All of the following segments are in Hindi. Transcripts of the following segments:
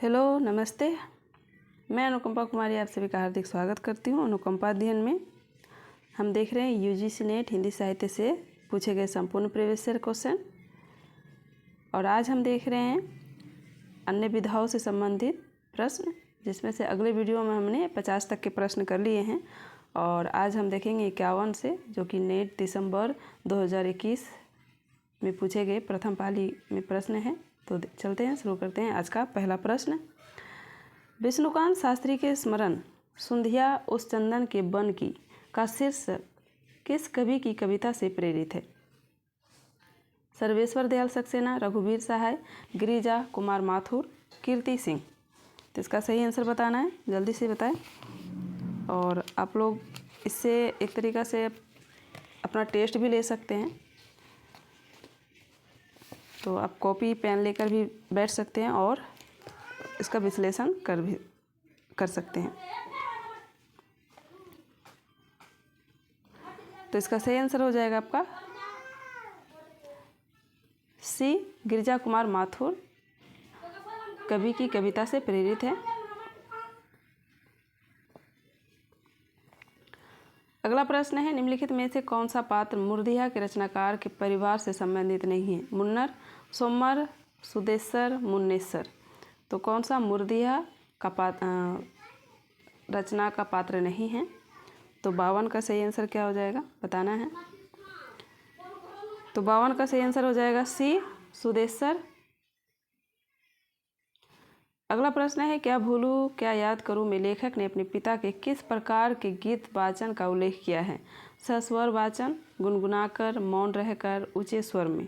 हेलो नमस्ते। मैं अनुकंपा कुमारी आप सभी का हार्दिक स्वागत करती हूँ। अनुकंपा अध्ययन में हम देख रहे हैं यूजीसी नेट हिंदी साहित्य से पूछे गए संपूर्ण प्रीवियस ईयर क्वेश्चन, और आज हम देख रहे हैं अन्य विधाओं से संबंधित प्रश्न, जिसमें से अगले वीडियो में हमने 50 तक के प्रश्न कर लिए हैं और आज हम देखेंगे 51 से, जो कि नेट दिसंबर 2021 में पूछे गए प्रथम पाली में प्रश्न है। तो चलते हैं, शुरू करते हैं। आज का पहला प्रश्न, विष्णुकांत शास्त्री के स्मरण सुंधिया उस चंदन के बन की का शीर्षक किस कवि की कविता से प्रेरित है? सर्वेश्वर दयाल सक्सेना, रघुवीर सहाय, गिरिजा कुमार माथुर, कीर्ति सिंह। तो इसका सही आंसर बताना है, जल्दी से बताएं। और आप लोग इससे एक तरीक़ा से अपना टेस्ट भी ले सकते हैं, तो आप कॉपी पेन लेकर भी बैठ सकते हैं और इसका विश्लेषण कर सकते हैं। तो इसका सही आंसर हो जाएगा आपका सी, गिरिजा कुमार माथुर कवि की कविता से प्रेरित है। अगला प्रश्न है, निम्नलिखित में से कौन सा पात्र मुर्दिया के रचनाकार के परिवार से संबंधित नहीं है? मुन्नर, सोमर, सुदेश्वर, मुन्नेश्वर। तो कौन सा मुर्दिया का रचना का पात्र नहीं है? तो 52 का सही आंसर क्या हो जाएगा, बताना है। तो 52 का सही आंसर हो जाएगा सी, सुदेश्वर। अगला प्रश्न है, क्या भूलूं क्या याद करूं में लेखक ने अपने पिता के किस प्रकार के गीत वाचन का उल्लेख किया है? सस्वर वाचन, गुनगुनाकर, मौन रहकर, ऊंचे स्वर में।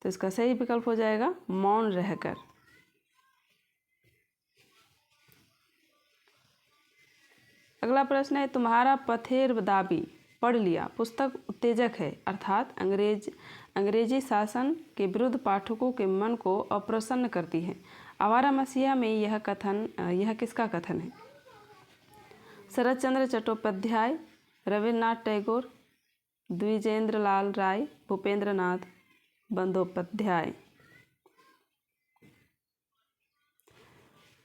तो इसका सही विकल्प हो जाएगा मौन रहकर। अगला प्रश्न है, तुम्हारा पथेर दाबी पढ़ लिया पुस्तक उत्तेजक है, अर्थात अंग्रेजी शासन के विरुद्ध पाठकों के मन को अप्रसन्न करती है। आवारा मसीहा में यह किसका कथन है? शरत चंद्र चट्टोपाध्याय, रविन्द्रनाथ टैगोर, द्विजेंद्र लाल राय, भूपेंद्र नाथ बंदोपाध्याय।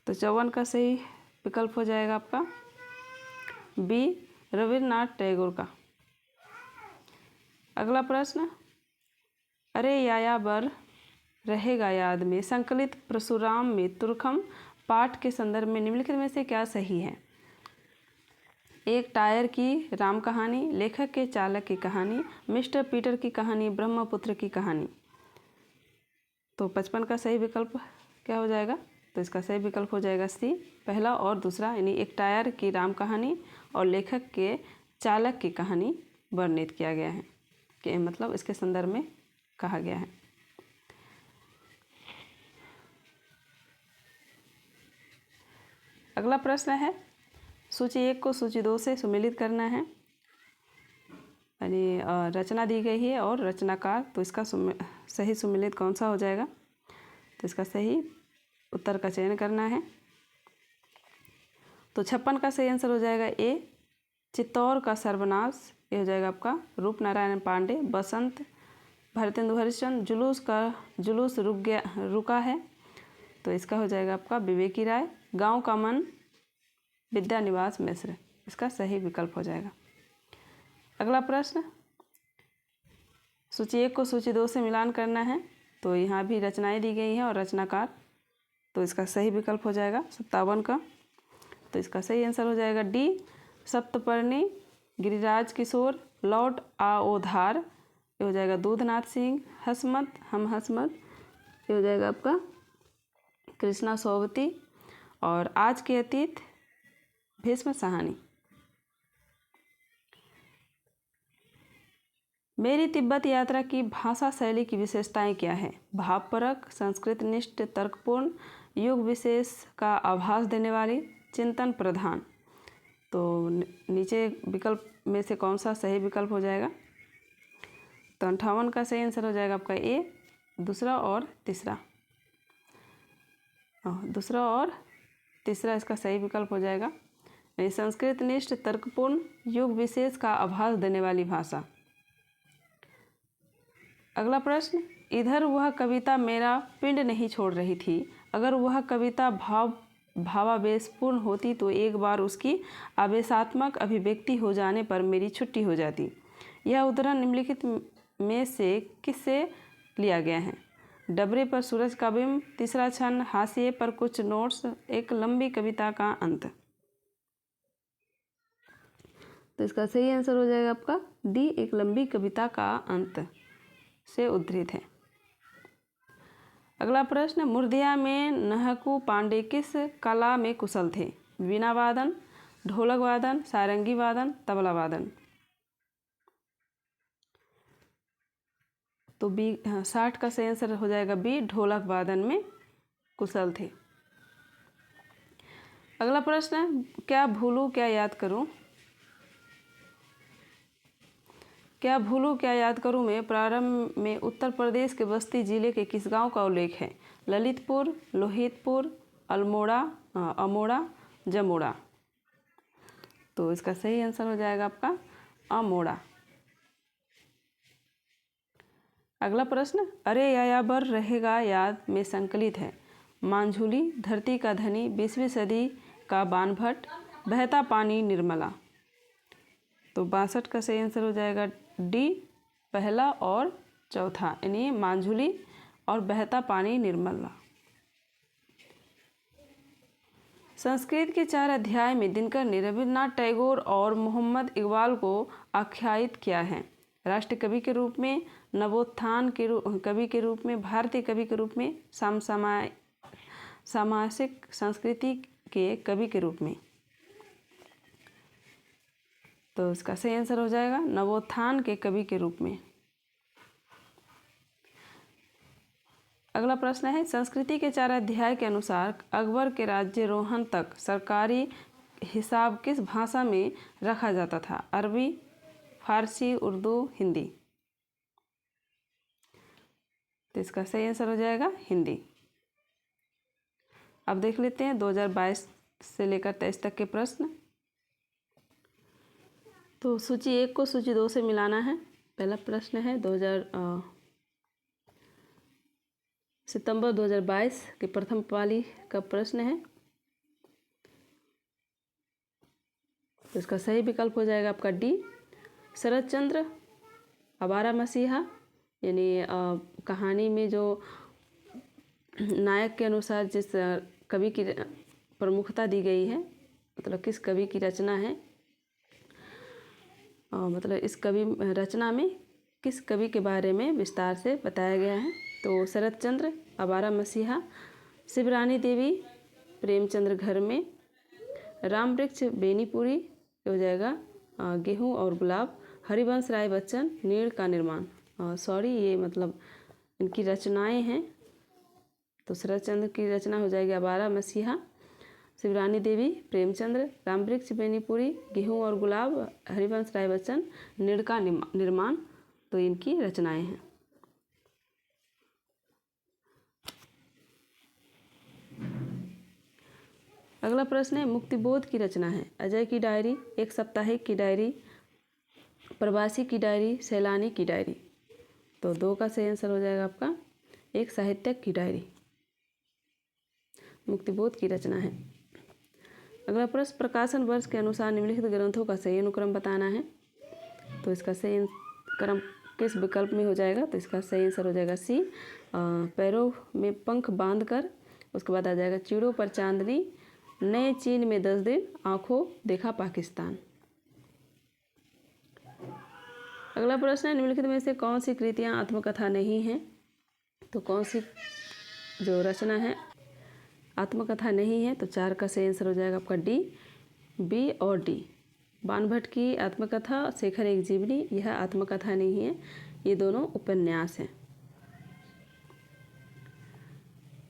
तो 54 का सही विकल्प हो जाएगा आपका बी, रविन्द्रनाथ टैगोर का। अगला प्रश्न, अरे याया बर रहेगा याद में संकलित परशुराम में तुर्खम पाठ के संदर्भ में निम्नलिखित में से क्या सही है? एक टायर की राम कहानी, लेखक के चालक की कहानी, मिस्टर पीटर की कहानी, ब्रह्मपुत्र की कहानी। तो 55 का सही विकल्प क्या हो जाएगा? तो इसका सही विकल्प हो जाएगा सी, पहला और दूसरा, यानी एक टायर की राम कहानी और लेखक के चालक की कहानी वर्णित किया गया है, कि मतलब इसके संदर्भ में कहा गया है। अगला प्रश्न है, सूची 1 को सूची 2 से सुमेलित करना है, यानी रचना दी गई है और रचनाकार, तो इसका सही सुमेलित कौन सा हो जाएगा? तो इसका सही उत्तर का चयन करना है। तो 56 का सही आंसर हो जाएगा ए, चित्तौर का सर्वनाश। ये हो जाएगा आपका रूप नारायण पांडे। बसंत, भारतेंदु हरिश्चंद्र। जुलूस रुका है, तो इसका हो जाएगा आपका विवेकी राय। गांव का मन, विद्यानिवास मिश्र। इसका सही विकल्प हो जाएगा। अगला प्रश्न, सूची 1 को सूची 2 से मिलान करना है, तो यहाँ भी रचनाएं दी गई हैं और रचनाकार, तो इसका सही विकल्प हो जाएगा 57 का। तो इसका सही आंसर हो जाएगा डी, सप्तपर्णी, गिरिराज किशोर, लौट आओ धार। ये हो जाएगा दूधनाथ सिंह। हसमत, हम हसमत, ये हो जाएगा आपका कृष्णा सोवती। और आज के अतीत, भीष्म साहनी। मेरी तिब्बत यात्रा की भाषा शैली की विशेषताएं क्या है? भावपरक, संस्कृत निष्ठ, तर्कपूर्ण, युग विशेष का आभास देने वाली, चिंतन प्रधान। तो नीचे विकल्प में से कौन सा सही विकल्प हो जाएगा? तो 58 का सही आंसर हो जाएगा आपका ए, दूसरा और तीसरा। इसका सही विकल्प हो जाएगा संस्कृत निष्ठ, तर्कपूर्ण, युग विशेष का आभास देने वाली भाषा। अगला प्रश्न, इधर वह कविता मेरा पिंड नहीं छोड़ रही थी। अगर वह कविता भावावेशपूर्ण होती तो एक बार उसकी आवेशात्मक अभिव्यक्ति हो जाने पर मेरी छुट्टी हो जाती। यह उदाहरण निम्नलिखित में से किससे लिया गया है? डबरे पर सूरज का बिंब, तीसरा छंद, हाशिए पर कुछ नोट्स, एक लंबी कविता का अंत। तो इसका सही आंसर हो जाएगा आपका डी, एक लंबी कविता का अंत से उद्धृत है। अगला प्रश्न, मुर्दिया में नहकू पांडे किस कला में कुशल थे? वीणा वादन, ढोलक वादन, सारंगी वादन, तबला वादन। तो बी 60 का सही आंसर हो जाएगा बी, ढोलक वादन में कुशल थे। अगला प्रश्न, क्या भूलूं क्या याद करूं? क्या भूलूं क्या याद करूं में प्रारंभ में उत्तर प्रदेश के बस्ती जिले के किस गांव का उल्लेख है? ललितपुर, लोहितपुर, अमोड़ा, जमोड़ा। तो इसका सही आंसर हो जाएगा आपका अमोड़ा। अगला प्रश्न, अरे यायावर रहेगा याद में संकलित है? मांझुली, धरती का धनी, 20वीं सदी का बाणभट्ट, बहता पानी, निर्मला। तो 62 का सही आंसर हो जाएगा डी, पहला और चौथा, यानी मांझुली और बहता पानी, निर्मला। संस्कृत के 4 अध्याय में दिनकर ने रविन्द्रनाथ टैगोर और मोहम्मद इकबाल को आख्यायित किया है? राष्ट्र कवि के रूप में, नवोत्थान के कवि के रूप में, भारतीय कवि के रूप में, सामासिक संस्कृति के कवि के रूप में। तो इसका सही आंसर हो जाएगा नवोत्थान के कवि के रूप में। अगला प्रश्न है, संस्कृति के 4 अध्याय के अनुसार अकबर के राज्यारोहण तक सरकारी हिसाब किस भाषा में रखा जाता था? अरबी, फारसी, उर्दू, हिंदी। तो इसका सही आंसर हो जाएगा हिंदी। अब देख लेते हैं 2022 से लेकर 23 तक के प्रश्न। तो सूची 1 को सूची 2 से मिलाना है। पहला प्रश्न है सितंबर 2022 के प्रथम पाली का प्रश्न है। तो इसका सही विकल्प हो जाएगा आपका डी, शरद चंद्र आवारा मसीहा, यानी कहानी में जो नायक के अनुसार जिस कवि की प्रमुखता दी गई है, मतलब किस कवि की रचना है, मतलब इस कवि रचना में किस कवि के बारे में विस्तार से बताया गया है। तो शरद चंद्र आवारा मसीहा, शिवरानी देवी प्रेमचंद्र घर में, राम वृक्ष बेनीपुरी हो जाएगा गेहूं और गुलाब, हरिवंश राय बच्चन नीड़ का निर्माण। सॉरी, ये मतलब इनकी रचनाएं हैं। तो शरद चंद्र की रचना हो जाएगी आवारा मसीहा, शिवरानी देवी प्रेमचंद्र, रामवृक्ष बेनीपुरी, गेहूं और गुलाब, हरिवंश राय बच्चन नीड़ का निर्माण। तो इनकी रचनाएं हैं। अगला प्रश्न है, मुक्तिबोध की रचना है? अजय की डायरी, एक साप्ताहिक की डायरी, प्रवासी की डायरी, सैलानी की डायरी। तो 2 का सही आंसर हो जाएगा आपका एक साहित्यिक की डायरी। मुक्तिबोध की रचना है। अगला प्रश्न, प्रकाशन वर्ष के अनुसार निम्नलिखित ग्रंथों का सही अनुक्रम बताना है। तो इसका सही क्रम किस विकल्प में हो जाएगा? तो इसका सही आंसर हो जाएगा सी, पैरों में पंख बांधकर। उसके बाद आ जाएगा चिड़ों पर चांदनी, नए चीन में 10 दिन, आंखों देखा पाकिस्तान। अगला प्रश्न है, निम्नलिखित में से कौन सी कृतियाँ आत्मकथा नहीं हैं? तो कौन सी जो रचना है आत्मकथा नहीं है? तो 4 का सही आंसर हो जाएगा आपका डी, बी और डी। बाणभट्ट की आत्मकथा, शेखर एक जीवनी, यह आत्मकथा नहीं है, ये दोनों उपन्यास हैं।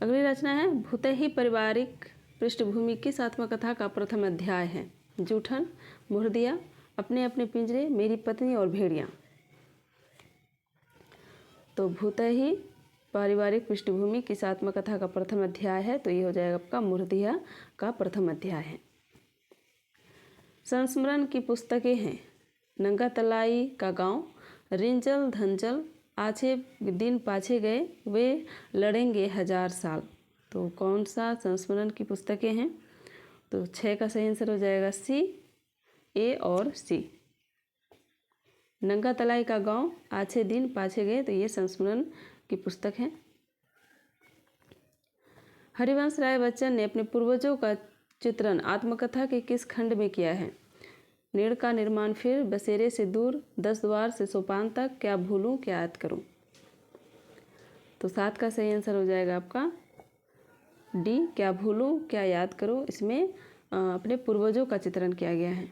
अगली रचना है, भूतही पारिवारिक पृष्ठभूमि किस आत्मकथा का प्रथम अध्याय है? जूठन, मुर्दिया, अपने अपने पिंजरे, मेरी पत्नी और भेड़िया। तो भूतही पारिवारिक पृष्ठभूमि किस आत्मकथा का प्रथम अध्याय है? तो ये हो जाएगा आपका मुर्दिया का प्रथम अध्याय है। संस्मरण की पुस्तकें हैं? नंगा तलाई का गांव, रिंजल धंजल, आछे दिन पाछे गए वे लड़ेंगे 1000 साल। तो कौन सा संस्मरण की पुस्तकें हैं? तो 6 का सही आंसर हो जाएगा सी, ए और सी। नंगा तलाई का गांव, आछे दिन पाछे गए, तो ये संस्मरण की पुस्तक है। हरिवंश राय बच्चन ने अपने पूर्वजों का चित्रण आत्मकथा के किस खंड में किया है? नीड़ का निर्माण फिर, बसेरे से दूर, 10 द्वार से सोपान तक, क्या भूलूं क्या याद करूं। तो 7 का सही आंसर हो जाएगा आपका डी, क्या भूलूं क्या याद करूं। इसमें अपने पूर्वजों का चित्रण किया गया है।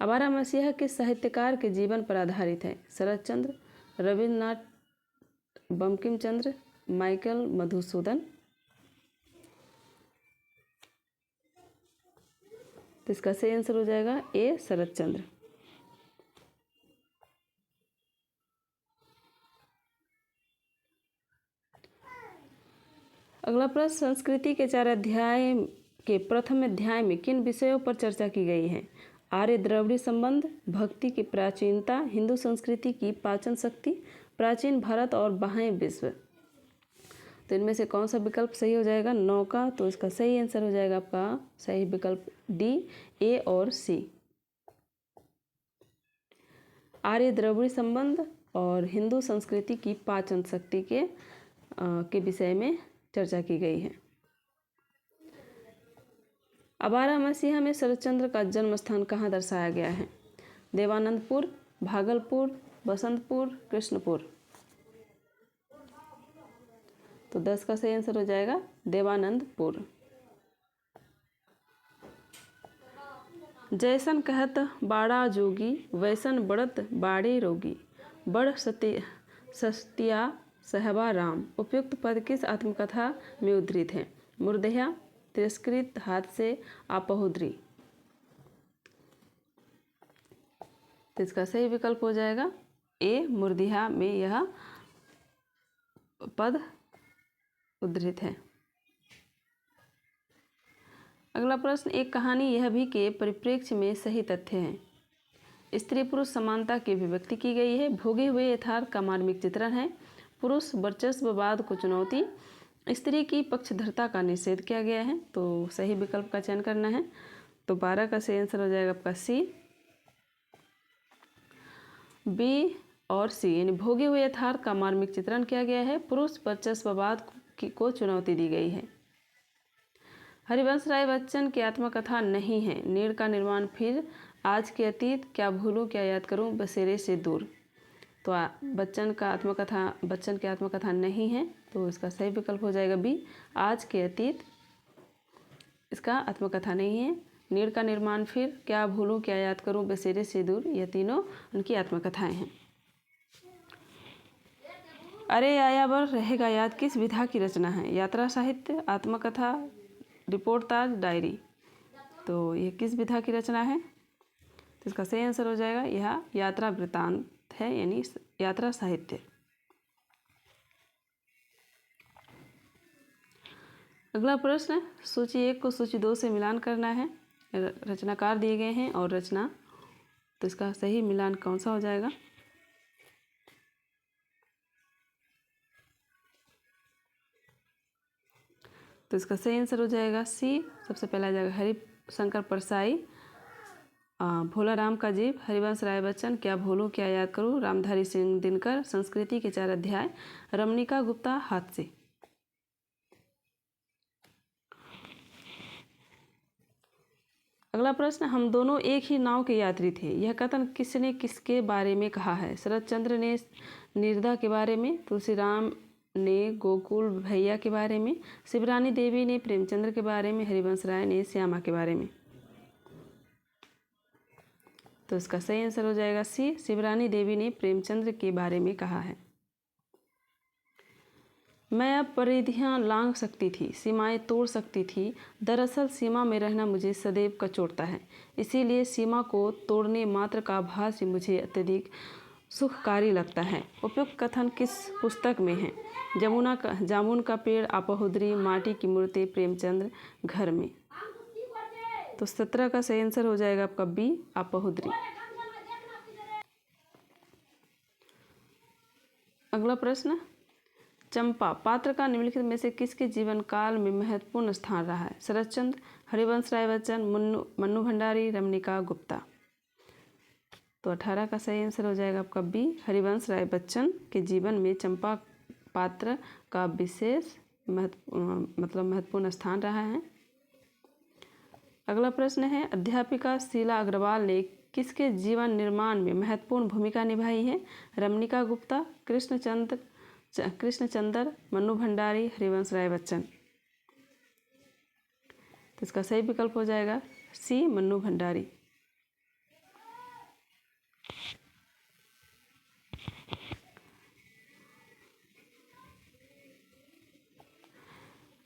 आवारा मसीहा किस साहित्यकार के जीवन पर आधारित है? शरत चंद्र, रविन्द्रनाथ, बंकिम चंद्र, माइकल मधुसूदन। तो इसका सही आंसर हो जाएगा ए, शरत चंद्र। अगला प्रश्न, संस्कृति के 4 अध्याय के प्रथम अध्याय में किन विषयों पर चर्चा की गई है? आर्य द्रविड़ संबंध, भक्ति की प्राचीनता, हिंदू संस्कृति की पाचन शक्ति, प्राचीन भारत और बाह्य विश्व। तो इनमें से कौन सा विकल्प सही हो जाएगा? 9 का। तो इसका सही आंसर हो जाएगा आपका सही विकल्प डी, ए और सी। आर्य द्रविड़ संबंध और हिंदू संस्कृति की पाचन शक्ति के विषय में चर्चा की गई है। आवारा मसीहा में शरतचंद्र का जन्म स्थान कहाँ दर्शाया गया है? देवानंदपुर, भागलपुर, बसंतपुर, कृष्णपुर। तो 10 का सही आंसर हो जाएगा देवानंदपुर। जैसन कहत बाड़ा जोगी, वैसन बढ़त बाड़े रोगी, बड़ सस्तिया सहबा राम। उपयुक्त पद किस आत्मकथा में उद्धृत है? मुर्दया, तिरस्कृत हाथ से, आपहुद्री। तो इसका सही विकल्प हो जाएगा ए, मुर्दिहा में यह पद उद्धृत है। अगला प्रश्न, एक कहानी यह भी के परिप्रेक्ष्य में सही तथ्य है। स्त्री पुरुष समानता की अभिव्यक्ति की गई है। भोगे हुए यथार्थ का मार्मिक चित्रण है। पुरुष वर्चस्ववाद को चुनौती, स्त्री की पक्षधरता का निषेध किया गया है। तो सही विकल्प का चयन करना है। तो 12 का सही आंसर हो जाएगा आपका सी, बी और सी, यानी भोगे हुए यथार्थ का मार्मिक चित्रण किया गया है। पुरुष वर्चस्ववाद को चुनौती दी गई है। हरिवंश राय बच्चन की आत्मकथा नहीं है। नीड़ का निर्माण फिर, आज के अतीत, क्या भूलूं क्या याद करूं, बसेरे से दूर। तो बच्चन की आत्मकथा नहीं है। तो इसका सही विकल्प हो जाएगा बी, आज के अतीत इसका आत्मकथा नहीं है। नीड़ का निर्माण फिर, क्या भूलूं क्या याद करूं, बसेरे से दूर, यह तीनों उनकी आत्मकथाएं हैं। अरे आयावर रहेगा याद किस विधा की रचना है? यात्रा साहित्य, आत्मकथा, रिपोर्टाज, डायरी। तो ये किस विधा की रचना है? तो इसका सही आंसर हो जाएगा यह यात्रा वृत्तांत है, यानी यात्रा साहित्य। अगला प्रश्न, सूची 1 को सूची 2 से मिलान करना है। रचनाकार दिए गए हैं और रचना, तो इसका सही मिलान कौन सा हो जाएगा? तो इसका सही आंसर हो जाएगा सी। सबसे पहला आ जाएगा हरिशंकर परसाई, भोला राम का जीव, हरिवंश राय बच्चन, क्या भूलूं क्या याद करूं, रामधारी सिंह दिनकर, संस्कृति के 4 अध्याय, रमणिका गुप्ता, हाथ से। अगला प्रश्न, हम दोनों एक ही नाव के यात्री थे, यह कथन किसने किसके बारे में कहा है? शरत चंद्र ने निर्धा के बारे में, तुलसीराम ने गोकुल भैया के बारे में, शिवरानी देवी ने प्रेमचंद्र के बारे में, हरिवंश राय ने श्यामा के बारे में। तो इसका सही आंसर हो जाएगा सी, शिवरानी देवी ने प्रेमचंद्र के बारे में कहा है। मैं अब परिधियां लांघ सकती थी, सीमाएं तोड़ सकती थी, दरअसल सीमा में रहना मुझे सदैव कचोटता है, इसीलिए सीमा को तोड़ने मात्र का आभास ही मुझे अत्यधिक सुखकारी लगता है। उपयुक्त कथन किस पुस्तक में है? जामुन का पेड़, आपहुद्री, माटी की मूर्ति, प्रेमचंद्र, घर में। तो 17 का सही आंसर हो जाएगा आपका बी, आपहुद्री। अगला प्रश्न, चंपा पात्र का निम्नलिखित में से किसके जीवन काल में महत्वपूर्ण स्थान रहा है? शरतचंद्र, हरिवंश राय बच्चन, मन्नू भंडारी, रमणिका गुप्ता। तो 18 का सही आंसर हो जाएगा आपका बी, हरिवंश राय बच्चन के जीवन में चंपा पात्र का विशेष महत्वपूर्ण स्थान रहा है। अगला प्रश्न है, अध्यापिका शीला अग्रवाल ने किसके जीवन निर्माण में महत्वपूर्ण भूमिका निभाई है? रमणिका गुप्ता, कृष्णचंद्र, मन्नू भंडारी, हरिवंश राय बच्चन। तो इसका सही विकल्प हो जाएगा सी, मन्नू भंडारी।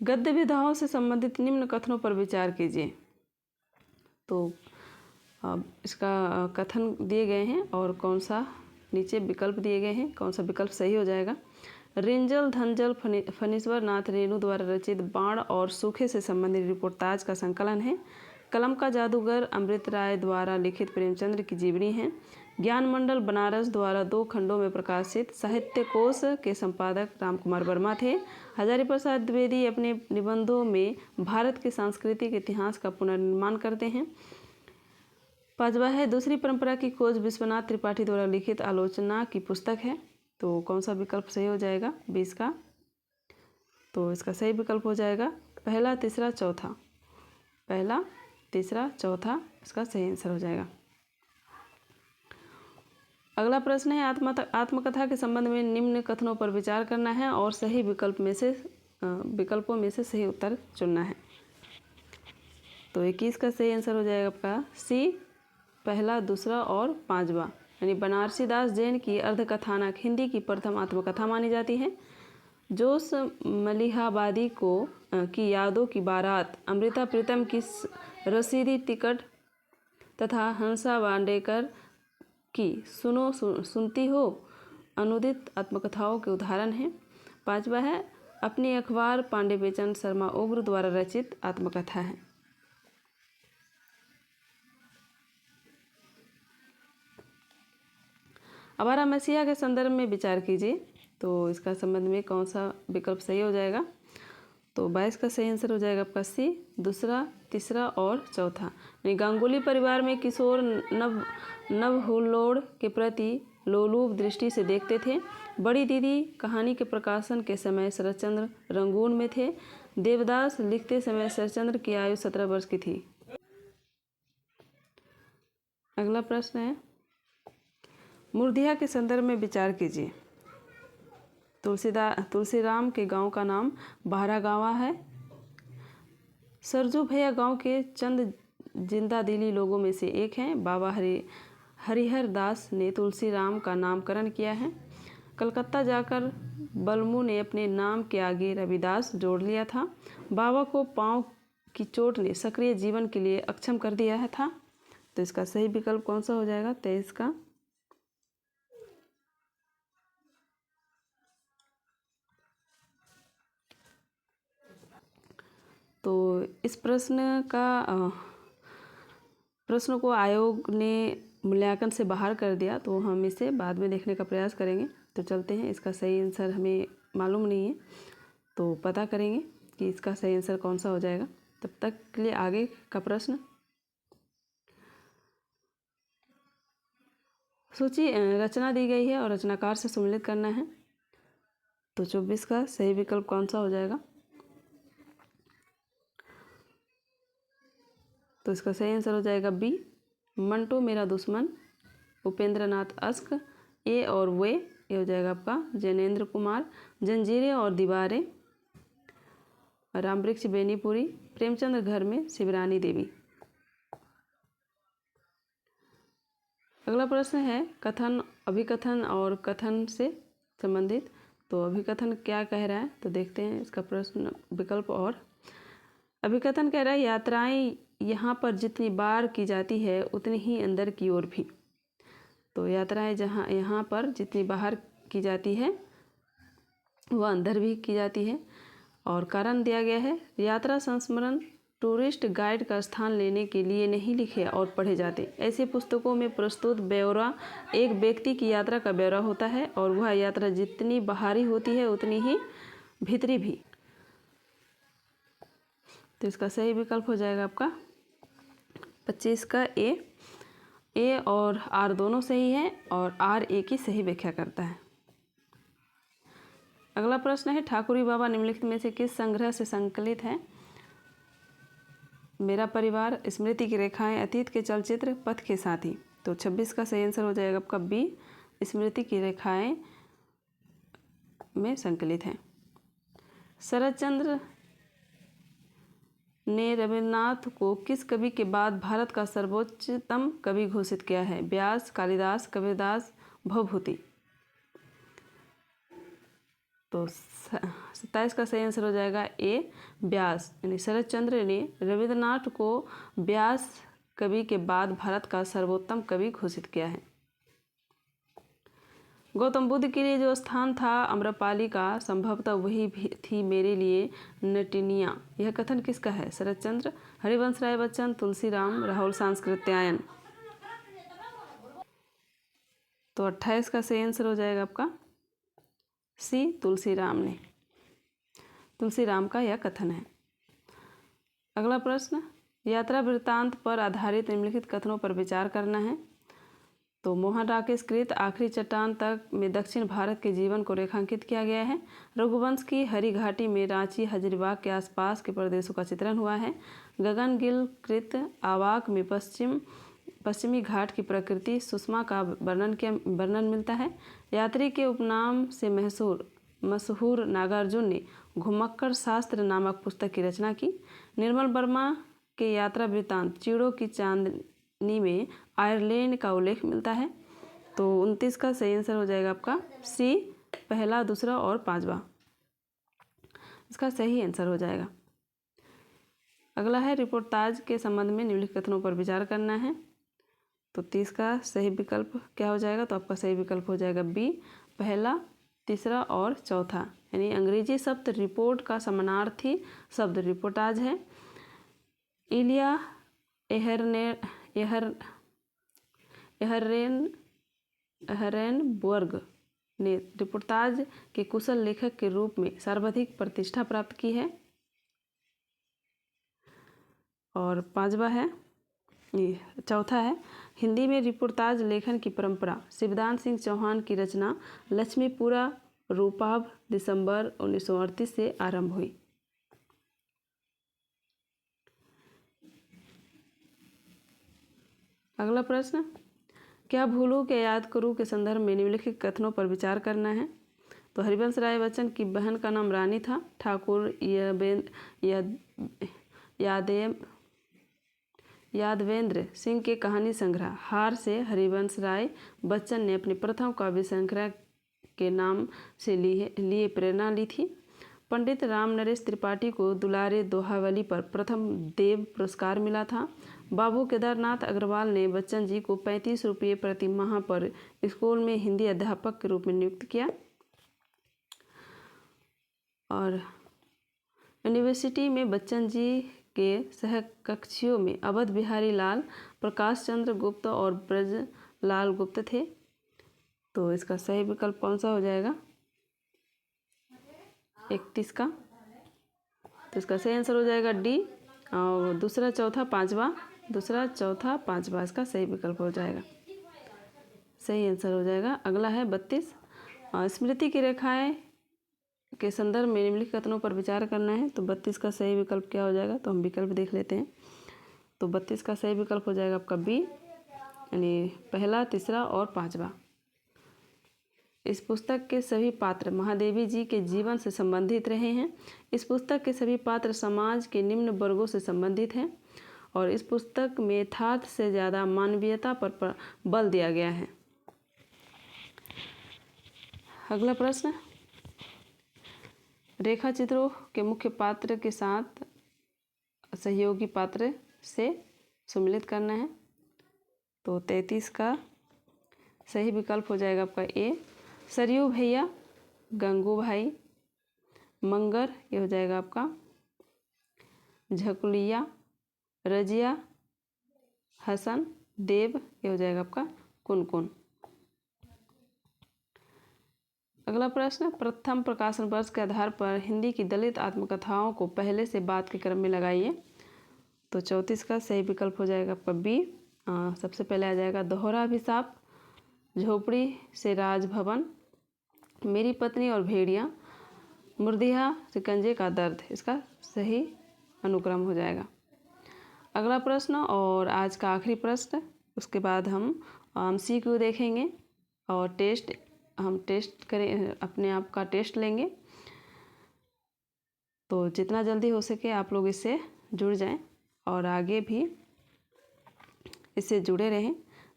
गद्य विधाओं से संबंधित निम्न कथनों पर विचार कीजिए। तो इसका कथन दिए गए हैं और कौन सा नीचे विकल्प दिए गए हैं, कौन सा विकल्प सही हो जाएगा। रिंजल धनजल फणीश्वर नाथ रेणु द्वारा रचित बाण और सूखे से संबंधित रिपोर्टाज का संकलन है। कलम का जादूगर अमृत राय द्वारा लिखित प्रेमचंद्र की जीवनी है। ज्ञान मंडल बनारस द्वारा 2 खंडों में प्रकाशित साहित्य कोश के संपादक रामकुमार वर्मा थे। हजारी प्रसाद द्विवेदी अपने निबंधों में भारत के सांस्कृतिक इतिहास का पुनर्निर्माण करते हैं। 5वां है, दूसरी परंपरा की खोज विश्वनाथ त्रिपाठी द्वारा लिखित आलोचना की पुस्तक है। तो कौन सा विकल्प सही हो जाएगा? 20 का। तो इसका सही विकल्प हो जाएगा पहला, तीसरा, चौथा। पहला, तीसरा, चौथा इसका सही आंसर हो जाएगा। अगला प्रश्न है, आत्मकथा के संबंध में निम्न कथनों पर विचार करना है और सही विकल्पों में से सही उत्तर चुनना है। तो 21 का सही आंसर हो जाएगा आपका सी, पहला, दूसरा और 5वां। यानी बनारसी दास जैन की अर्धकथानक हिंदी की प्रथम आत्मकथा मानी जाती है। जोश मलिहाबादी की यादों की बारात, अमृता प्रीतम की रसीदी टिकट तथा हंसा वांडेकर की सुनती हो अनुदित आत्मकथाओं के उदाहरण हैं। 5वां है, अपनी अखबार पांडे बेचन शर्मा उग्र द्वारा रचित आत्मकथा है। आवारा मसीहा के संदर्भ में विचार कीजिए। तो इसका संबंध में कौन सा विकल्प सही हो जाएगा? तो 22 का सही आंसर हो जाएगा आपका सी, दूसरा, तीसरा और चौथा। यानी गांगुली परिवार में किशोर नव हुल्लोड़ के प्रति लोलुप दृष्टि से देखते थे। बड़ी दीदी कहानी के प्रकाशन के समय शरतचंद्र रंगून में थे। देवदास लिखते समय शरतचंद्र की आयु 17 वर्ष की थी। अगला प्रश्न है, मूर्धिया के संदर्भ में विचार कीजिए। तुलसीराम के गांव का नाम बहरागावा है। सरजू भैया गांव के चंद जिंदा दिली लोगों में से एक हैं। बाबा हरिहर दास ने तुलसीराम का नामकरण किया है। कलकत्ता जाकर बलमू ने अपने नाम के आगे रविदास जोड़ लिया था। बाबा को पाँव की चोट ने सक्रिय जीवन के लिए अक्षम कर दिया था। तो इसका सही विकल्प कौन सा हो जाएगा? 23 का। तो इस प्रश्न को आयोग ने मूल्यांकन से बाहर कर दिया, तो हम इसे बाद में देखने का प्रयास करेंगे। तो चलते हैं, इसका सही आंसर हमें मालूम नहीं है, तो पता करेंगे कि इसका सही आंसर कौन सा हो जाएगा। तब तक के लिए आगे का प्रश्न, सूची रचना दी गई है और रचनाकार से सम्मिलित करना है। तो 24 का सही विकल्प कौन सा हो जाएगा? तो इसका सही आंसर हो जाएगा बी, मंटो मेरा दुश्मन, उपेंद्र नाथ अस्क। ए और वे, ये हो जाएगा आपका जैनेन्द्र कुमार। जंजीरें और दीवारें, रामवृक्ष बेनीपुरी। प्रेमचंद घर में, शिवरानी देवी। अगला प्रश्न है, कथन, अभिकथन और कथन से संबंधित। तो अभिकथन क्या कह रहा है, तो देखते हैं इसका प्रश्न विकल्प। और अभिकथन कह रहा है, यात्राएं यहाँ पर जितनी बार की जाती है उतनी ही अंदर की ओर भी। तो यात्राएं यहाँ पर जितनी बाहर की जाती है वह अंदर भी की जाती है। और कारण दिया गया है, यात्रा संस्मरण टूरिस्ट गाइड का स्थान लेने के लिए नहीं लिखे और पढ़े जाते। ऐसी पुस्तकों में प्रस्तुत ब्यौरा एक व्यक्ति की यात्रा का ब्यौरा होता है और वह यात्रा जितनी बाहरी होती है उतनी ही भीतरी भी। तो इसका सही विकल्प हो जाएगा आपका 25 का ए और आर दोनों सही है और आर ए की सही व्याख्या करता है। अगला प्रश्न है, ठाकुरी बाबा निम्नलिखित में से किस संग्रह से संकलित है? मेरा परिवार, स्मृति की रेखाएं, अतीत के चलचित्र, पथ के साथी। तो 26 का सही आंसर हो जाएगा आपका बी, स्मृति की रेखाएं में संकलित है। शरद चंद्र ने रविन्द्रनाथ को किस कवि के बाद भारत का सर्वोच्चतम कवि घोषित किया है? व्यास, कालिदास, कबीरदास, भवभूति। तो 27 का सही आंसर हो जाएगा ए, व्यास। यानी शरद चंद्र ने रविन्द्रनाथ को व्यास कवि के बाद भारत का सर्वोत्तम कवि घोषित किया है। गौतम बुद्ध के लिए जो स्थान था अम्रपाली का, संभवतः वही भी थी मेरे लिए नटिनिया। यह कथन किसका है? शरद चंद्र, हरिवंश राय बच्चन, तुलसीराम, राहुल सांस्कृत्यायन। तो 28 का सही आंसर हो जाएगा आपका सी, तुलसीराम ने। तुलसीराम का यह कथन है। अगला प्रश्न, यात्रा वृत्तांत पर आधारित निम्नलिखित कथनों पर विचार करना है। तो मोहन राकेश कृत आखिरी चट्टान तक में दक्षिण भारत के जीवन को रेखांकित किया गया है। रघुवंश की हरी घाटी में रांची हजारीबाग के आसपास के प्रदेशों का चित्रण हुआ है। गगन गिल कृत आवाक में पश्चिमी घाट की प्रकृति सुषमा का वर्णन मिलता है। यात्री के उपनाम से मशहूर नागार्जुन ने घुमक्कड़ शास्त्र नामक पुस्तक की रचना की। निर्मल वर्मा के यात्रा वृत्तांत चिड़ों की चांदनी में आयरलैंड का उल्लेख मिलता है। तो 29 का सही आंसर हो जाएगा आपका सी, पहला, दूसरा और पांचवा। इसका सही आंसर हो जाएगा। अगला है, रिपोर्टाज के संबंध में निम्नलिखित कथनों पर विचार करना है। तो 30 का सही विकल्प क्या हो जाएगा? तो आपका सही विकल्प हो जाएगा बी, पहला, तीसरा और चौथा। यानी अंग्रेजी शब्द रिपोर्ट का समानार्थी शब्द रिपोर्टाज है। इलिया एहरेनबर्ग ने रिपोर्टाज के कुशल लेखक के रूप में सर्वाधिक प्रतिष्ठा प्राप्त की है। और चौथा है, हिंदी में रिपोर्टाज लेखन की परंपरा शिवदान सिंह चौहान की रचना लक्ष्मीपुरा रूपाभ दिसंबर 1938 से आरंभ हुई। अगला प्रश्न, क्या भूलूं क्या याद करूं के संदर्भ में निम्नलिखित कथनों पर विचार करना है। तो हरिवंश राय बच्चन की बहन का नाम रानी था। ठाकुर यादवेंद्र सिंह के कहानी संग्रह हार से हरिवंश राय बच्चन ने अपने प्रथम काव्य संग्रह के नाम से लिए प्रेरणा ली थी। पंडित राम नरेश त्रिपाठी को दुलारे दोहावली पर प्रथम देव पुरस्कार मिला था। बाबू केदारनाथ अग्रवाल ने बच्चन जी को 35 रुपये प्रति माह पर स्कूल में हिंदी अध्यापक के रूप में नियुक्त किया। और यूनिवर्सिटी में बच्चन जी के सहकक्षियों में अवध बिहारी लाल, प्रकाश चंद्र गुप्त और ब्रजलाल गुप्त थे। तो इसका सही विकल्प कौन सा हो जाएगा? 31 का। तो इसका सही आंसर हो जाएगा डी, और दूसरा, चौथा, पांचवा इसका सही विकल्प हो जाएगा। सही आंसर हो जाएगा। अगला है 32, स्मृति की रेखाएं के संदर्भ में निम्नलिखित कथनों पर विचार करना है। तो 32 का सही विकल्प क्या हो जाएगा? तो हम विकल्प देख लेते हैं। तो 32 का सही विकल्प हो जाएगा आपका बी, यानी पहला, तीसरा और पांचवा। इस पुस्तक के सभी पात्र महादेवी जी के जीवन से संबंधित रहे हैं। इस पुस्तक के सभी पात्र समाज के निम्न वर्गों से संबंधित हैं और इस पुस्तक में यथार्थ से ज़्यादा मानवीयता पर बल दिया गया है। अगला प्रश्न, रेखा चित्रों के मुख्य पात्र के साथ सहयोगी पात्र से सम्मिलित करना है। तो 33 का सही विकल्प हो जाएगा आपका ए, सरयू भैया, गंगू भाई, मंगर, ये हो जाएगा आपका झकुलिया, रजिया, हसन, देव, ये हो जाएगा आपका कुनकुन। अगला प्रश्न, प्रथम प्रकाशन वर्ष के आधार पर हिंदी की दलित आत्मकथाओं को पहले से बाद के क्रम में लगाइए। तो 34 का सही विकल्प हो जाएगा आपका बी। सबसे पहले आ जाएगा दोहरा अभिशाप, झोपड़ी से राजभवन, मेरी पत्नी और भेड़िया, मुर्दिया शिकंजे का दर्द, इसका सही अनुक्रम हो जाएगा। अगला प्रश्न और आज का आखिरी प्रश्न, उसके बाद हम MCQ देखेंगे और हम टेस्ट करें, अपने आप का टेस्ट लेंगे। तो जितना जल्दी हो सके आप लोग इससे जुड़ जाएं और आगे भी इससे जुड़े रहें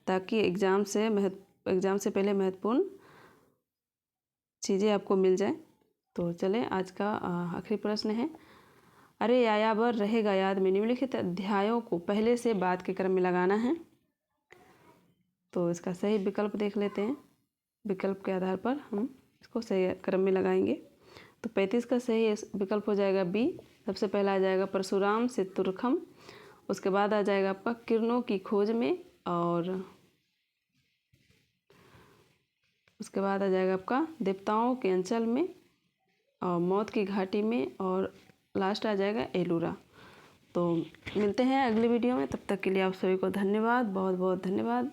ताकि एग्ज़ाम से पहले महत्वपूर्ण चीज़ें आपको मिल जाए। तो चलें, आज का आखिरी प्रश्न है, अरे यायावर रहेगा याद में निम्नलिखित अध्यायों को पहले से बाद के क्रम में लगाना है। तो इसका सही विकल्प देख लेते हैं, विकल्प के आधार पर हम इसको सही क्रम में लगाएंगे। तो 35 का सही विकल्प हो जाएगा बी। सबसे पहला आ जाएगा परशुराम से तुरखम, उसके बाद आ जाएगा आपका किरणों की खोज में, और उसके बाद आ जाएगा आपका देवताओं के अंचल में, और मौत की घाटी में, और लास्ट आ जाएगा एलूरा। तो मिलते हैं अगली वीडियो में, तब तक के लिए आप सभी को धन्यवाद, बहुत बहुत धन्यवाद।